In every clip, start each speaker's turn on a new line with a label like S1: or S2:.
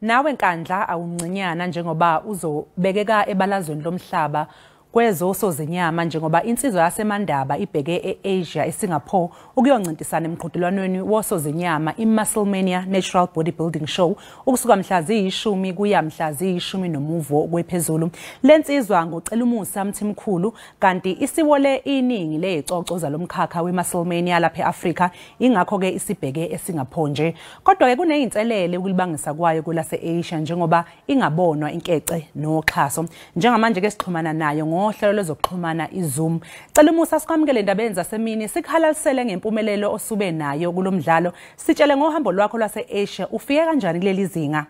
S1: Nawe Nkandla awumncinyana njengoba uzobekeka ebalazweni lomhlaba kwezosozinyama njengoba insizwa yase Mandaba ibheke eAsia eSingapore ukuyoncintisana emqhudelwaneni wosozinyama iMusclemania Natural Bodybuilding Show ukusuka mhla ziyishumi kuya mhla ziyishumi nomuvo kwephezulu. Lensizwa nguCelumusa Mthimkhulu kanti isiwole iningi lezicoco zalomkhakha weMusclemania lapha eAfrika ingakho ke isibheke eSingapore nje. Kodwa ke kuneyinselele ukulibangisa kwayo kulase Asia njengoba ingabonwa inkece noxhaso. Njengamanje ke sixhumana nayo ngohlelo lwezokuxhumana iZoom. Celumusa sikwamukele indabeni zasemini sikhalalisele ngempumelelo osube nayo kulomdlalo. Sitshele ngohambo lwakho lwase Asia ufike kanjani kuleli zinga?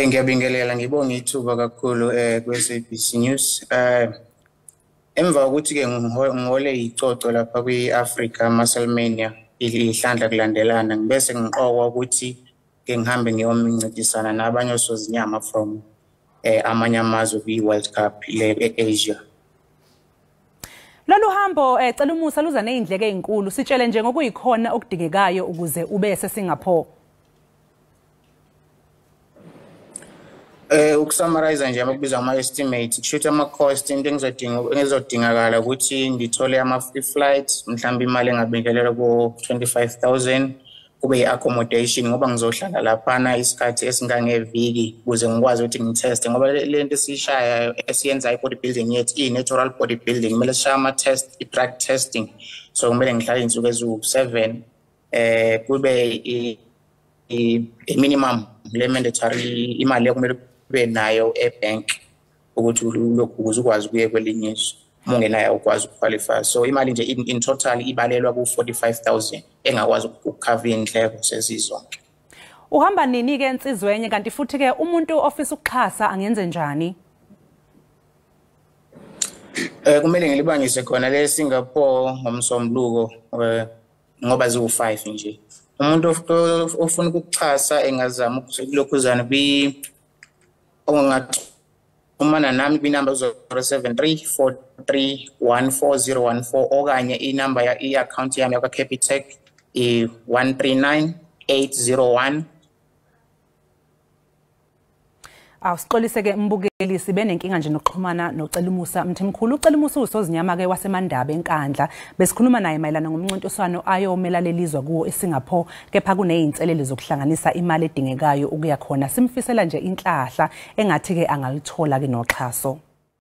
S2: Ngiyabingelela ngibonga ithuba kakhulu kweSABC News. Emva kokuthi ke ngihole icoco lapha kwiAfrica Musclemania ihlandla kulandelana bese ngiqokwa ukuthi ke ngihambe ngiyomncintisana nabanye usozinyama from amanye amazwe kwi-World Cup le eAsia.
S1: Lolu hambo Celumusa luza nezindleke ezinkulu. Sitshele nje ngokuyikhona okudingekayo ukuze ube eSingapore.
S2: Ukusummarize nje amabizo ama-estimate kushuthi ama-cost into engizodingakala ukuthi ngithole ama-flights mhlawumbe imali engabingelela ku-25,000 kube i-accommodation ngoba ngizohlala laphana isikhathi esingangeviki ukuze ngikwazi ukuthi ngiteste ngoba lento esishaya esiyenza i-bodybuilding yethu i-natural bodybuilding kumele sishaya ama-test i-drug testing so kumele ngihlale insuku eziwu-7 kube i-minimum le-mandatory imali ekumele kube nayo ebank ukuthi ukuze ukwazi ukuye kwelinye izwe mungenayo ukwazi ukuqualify so imali nje in total ibalelwa ku-45,000 engakwazi ukucover indleko sezizonke.
S1: Uhamba nini ke insizwenye kanti futhi ke umuntu ofisa ukuxhasa angenze njani?
S2: Kumele ngilibangise khona le Singapore ngomsombuluko ngoba ziwu5 nje. Umuntu ofuna ukuxhasa engazama ukulokhuzana ongaxhumana nami kwinamba 073 4314014 okanye inamba i-account yami yakwaCapitec i139801.
S1: Awusixolise ke mbukeli sibe nenkinga nje nokuxhumana noCelumusa Mthimkhulu. uCelumusa usozinyama ke waseMandaba eNkandla. Besikhuluma naye mayelana ngomncintiswano ayomela lelizwa kuwo eSingapore kepha kuneyinselele zokuhlanganisa imali edingekayo ukuya khona. Simfisela nje inhlahla engathi ke angalithola ke noxhaso.